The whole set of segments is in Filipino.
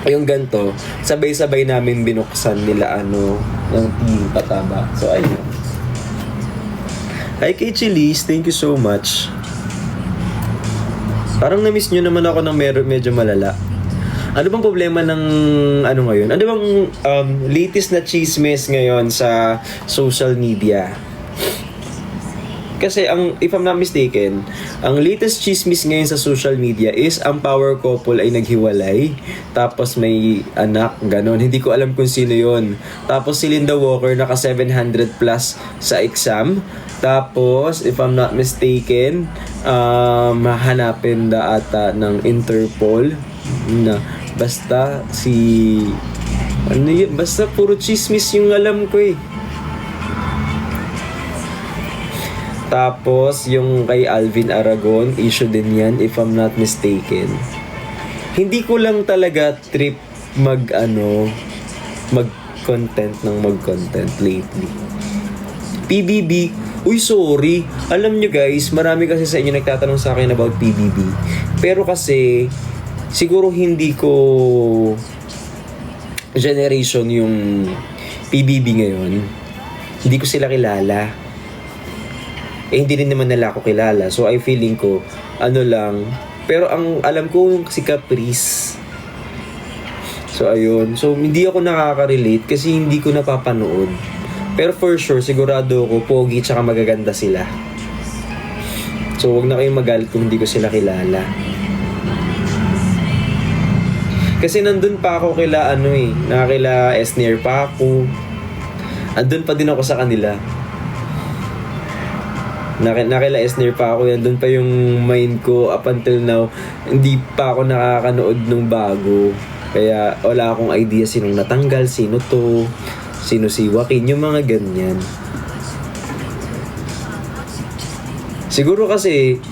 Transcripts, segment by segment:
yung ganto, sabay-sabay namin binuksan nila ng team pataba. So ayun. Hi kay Chilis, thank you so much. Parang na-miss nyo naman ako ng medyo malala. Ano bang problema ng ngayon? Ano bang latest na chismis ngayon sa social media? Kasi if I'm not mistaken, ang latest chismis ngayon sa social media is ang power couple ay naghiwalay. Tapos may anak, ganon. Hindi ko alam kung sino yon. Tapos si Linda Walker naka 700 plus sa exam. Tapos, if I'm not mistaken, hanapin na ata ng Interpol na basta basta puro chismis yung alam ko eh. Tapos, yung kay Alvin Aragon, issue din yan, if I'm not mistaken. Hindi ko lang talaga trip mag-content lately. PBB, uy sorry, alam nyo guys, marami kasi sa inyo nagtatanong sa akin about PBB. Pero kasi, siguro hindi ko generation yung PBB ngayon. Hindi ko sila kilala. Hindi rin naman nila ako kilala. So, feeling ko, lang. Pero ang alam ko, si Caprice. So, ayun. So, hindi ako nakaka-relate kasi hindi ko napapanood. Pero for sure, sigurado ako, pogi tsaka magaganda sila. So, wag na kayong magalit kung hindi ko sila kilala. Kasi nandun pa ako kila nakakila Esner pa ako. Andun pa din ako sa kanila. Nakila Esner pa ako, nandun pa yung mind ko up until now, hindi pa ako nakakanood nung bago. Kaya wala akong idea sinong natanggal, sino to, sino si Joaquin, yung mga ganyan. Siguro kasi,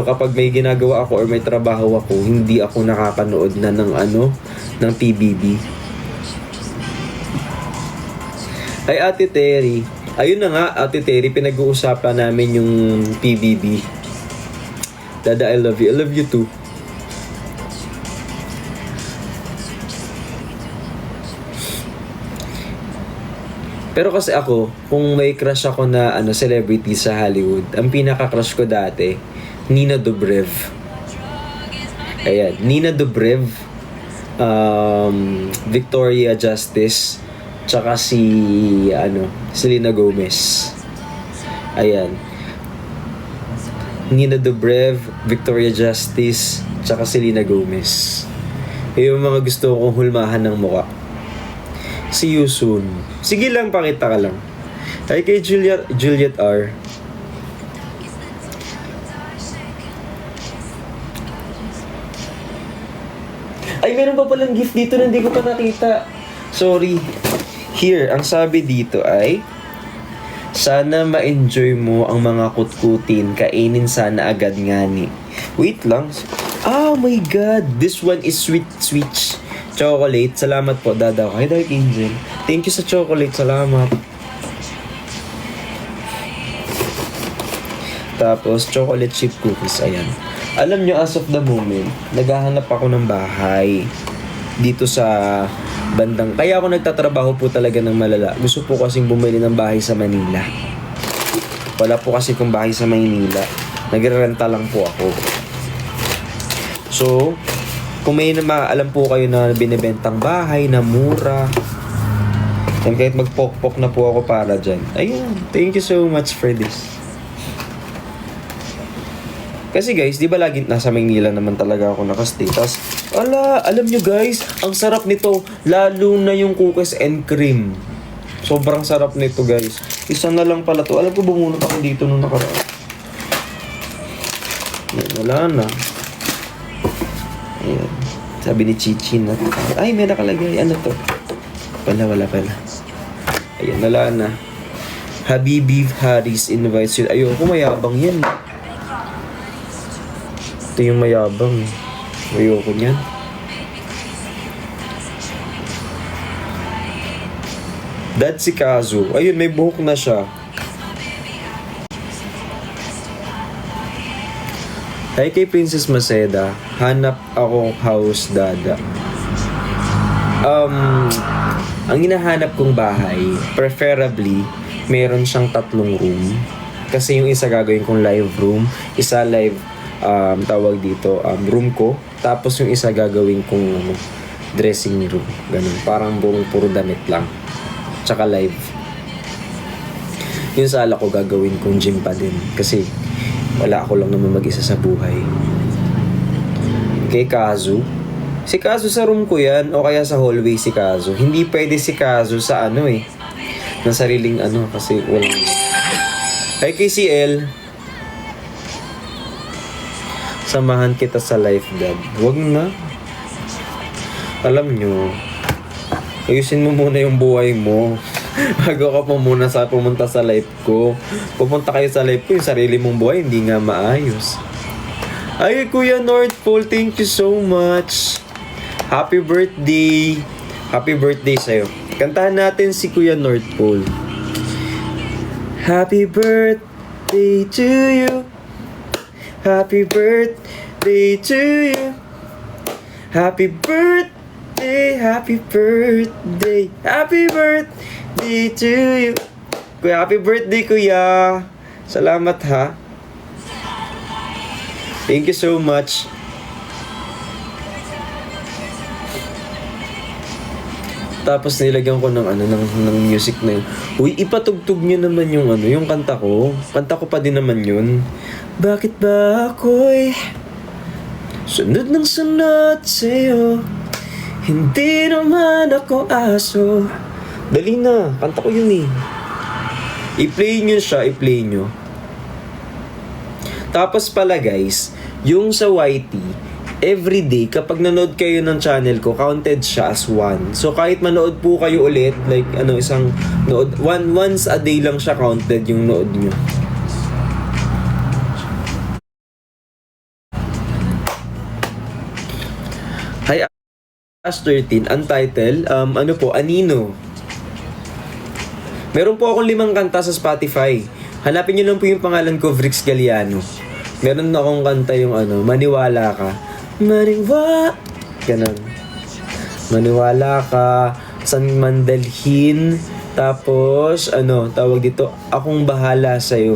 kapag may ginagawa ako or may trabaho ako, hindi ako nakakanood na ng PBB. Ay, Ate Terry. Ayun na nga, Ate Terry, pinag-uusapan namin yung PBB. Dada, I love you. I love you too. Pero kasi ako, kung may crush ako na celebrity sa Hollywood, ang pinaka-crush ko dati, Nina Dobrev. Ayan, Nina Dobrev, Victoria Justice, tsaka Selena Gomez. Ayan. Nina Dobrev, Victoria Justice, tsaka Selena Gomez. Yung mga gusto kong hulmahan ng mukha. See you soon. Sige lang, pakita ka lang. Ay kay Juliet R. Ay, meron pa palang gift dito na hindi ko pa nakita. Sorry. Here, ang sabi dito ay, sana ma-enjoy mo ang mga kutkutin, kainin sana agad ngani. Wait lang. Oh my God! This one is sweet chocolate. Salamat po, Dada. Hi, Dark Angel. Thank you sa chocolate. Salamat. Tapos, chocolate chip cookies. Ayan. Alam nyo, as of the moment, naghahanap ako ng bahay dito sa bandang. Kaya ako nagtatrabaho po talaga ng malala. Gusto po kasing bumili ng bahay sa Manila. Wala po kasi kung bahay sa Maynila. Nagrerenta lang po ako. So, kung may alam po kayo na binibentang bahay na mura, and kahit magpokpok na po ako para dyan. Ayun, thank you so much for this. Kasi guys, di ba lagi nasa Maynila naman talaga ako nakastay. Tapos, alam nyo guys, ang sarap nito. Lalo na yung cookies and cream. Sobrang sarap nito guys. Isa na lang pala to. Alam ko bumunot ako dito nung nakaraan. Wala na. Ayan. Sabi ni Chichi na, ay may nakalagay. Ano to? Wala pala. Ayan, wala na. Habibi Harris invites you. Ayoko, mayabang yan. Ito yung mayabang. Ayoko niyan. Dad si Kazu. Ayun, may buhok na siya. Hi kay Princess Maceda. Hanap ako house, Dada. Ang hinahanap kong bahay, preferably, meron siyang 3 room. Kasi yung isa gagawin kong live room, isa live, tawag dito, room ko. Tapos yung isa gagawin kong dressing room. Ganun, parang buong puro damit lang. Tsaka live. Yung sala ko gagawin kong gym pa din. Kasi wala ako lang naman mag-isa sa buhay. Kay Kazu, si Kazu sa room ko yan o kaya sa hallway si Kazu. Hindi pwede si Kazu sa ng sariling kasi walang... Ay kay CL, samahan kita sa life, dad. Wag na. Alam nyo, ayusin mo muna yung buhay mo. Bago ka pa muna pumunta sa life ko. Pupunta kayo sa life ko, yung sarili mong buhay hindi nga maayos. Ay, Kuya North Pole, thank you so much. Happy birthday. Happy birthday sa'yo. Kantahan natin si Kuya North Pole. Happy birthday to you. Happy birthday to you. Happy birthday, happy birthday, happy birthday to you. Kuya, happy birthday, Kuya. Salamat, ha. Thank you so much. Tapos nilagyan ko ng music na yun. Uy, ipatugtog nyo naman yung kanta ko. Kanta ko pa din naman yun. Bakit ba ako'y sunod ng sunod sa'yo? Hindi naman ako aso. Dali na, kanta ko yun eh. I-play nyo siya, i-play nyo. Tapos pala guys, yung sa YT, everyday, kapag nanood kayo ng channel ko, counted siya as 1. So kahit manood po kayo ulit, like isang nood, once a day lang siya counted yung nood nyo. Hi, Ash 13, untitled, Anino. Meron po akong 5 kanta sa Spotify. Hanapin nyo lang po yung pangalan ko, Vrix Galliano. Meron akong kanta yung Maniwala Ka. Ganun. Maniwala ka, san man dalhin. Tapos, tawag dito, akong bahala sa'yo.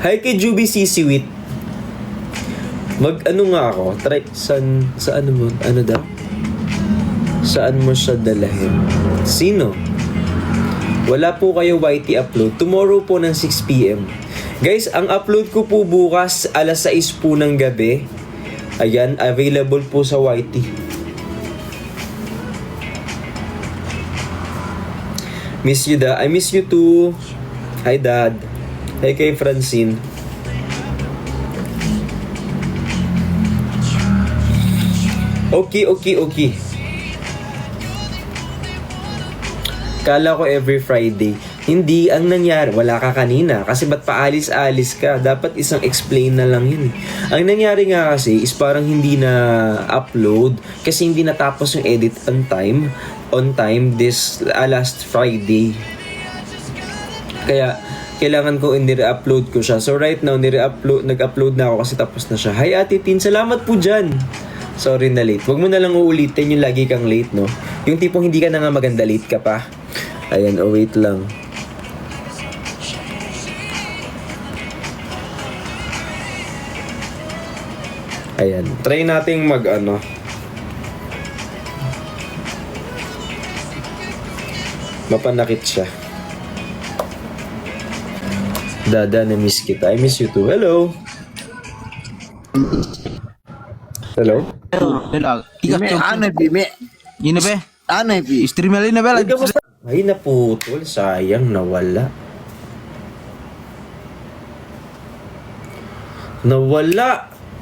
Hi kay Juby Sisiwit. Nga ako, try, saan daw? Saan mo siya dalahin? Sino? Wala po kayo YT upload. Tomorrow po ng 6 PM. Guys, ang upload ko po bukas alas 6 po ng gabi. Ayan, available po sa YT. Miss you, Dad. I miss you too. Hi, Dad. Hi kay Francine. Okay. Kala ko every Friday. Hindi, ang nangyari, wala ka kanina. Kasi ba't paalis-alis ka? Dapat isang explain na lang yun. Ang nangyari nga kasi is parang hindi na upload. Kasi hindi natapos yung edit on time this last Friday. Kaya, kailangan ko nire-upload ko siya. So right now, nag-upload na ako kasi tapos na siya. Hi Ate Tin, salamat po dyan. Sorry na late. Huwag mo na lang uulitin yung lagi kang late, no? Yung tipong hindi ka na nga maganda, late ka pa. Ayan, wait lang. Ayan, try nating mapanakit siya. Dada, na-miss kita. I miss you too. Hello? Hello? Bime. Yun na be. Stream na rin na be. Ay, naputol. Sayang, nawala.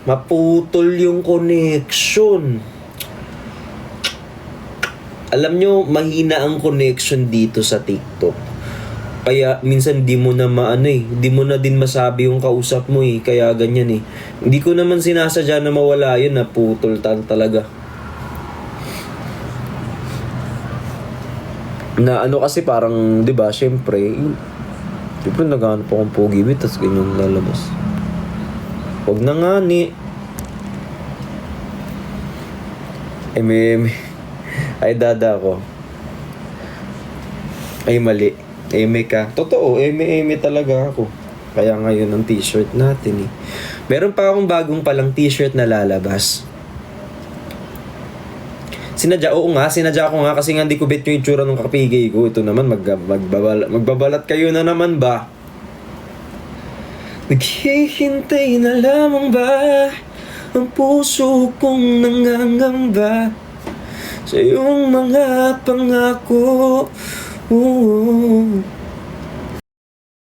Maputol yung connection. Alam nyo, mahina ang connection dito sa TikTok. Kaya minsan di mo na di mo na din masabi yung kausap mo eh. Kaya ganyan eh. Hindi ko naman sinasadya na mawala yun, naputol talaga. Na kasi parang, di ba, syempre naghahanap akong pogi bit, tas ganyan lalabas. Huwag na nga ni. Ay, dada ko. Ay, mali. Eme ka. Totoo, eme talaga ako. Kaya ngayon ang t-shirt natin eh. Meron pa akong bagong palang t-shirt na lalabas. Sinadya ko nga kasi nga di ko bet yung itsura ng kapigay ko. Ito naman, magbabalat kayo na naman ba? Naghihintay na lamang ba ang puso kong nangangamba sa iyong mga pangako?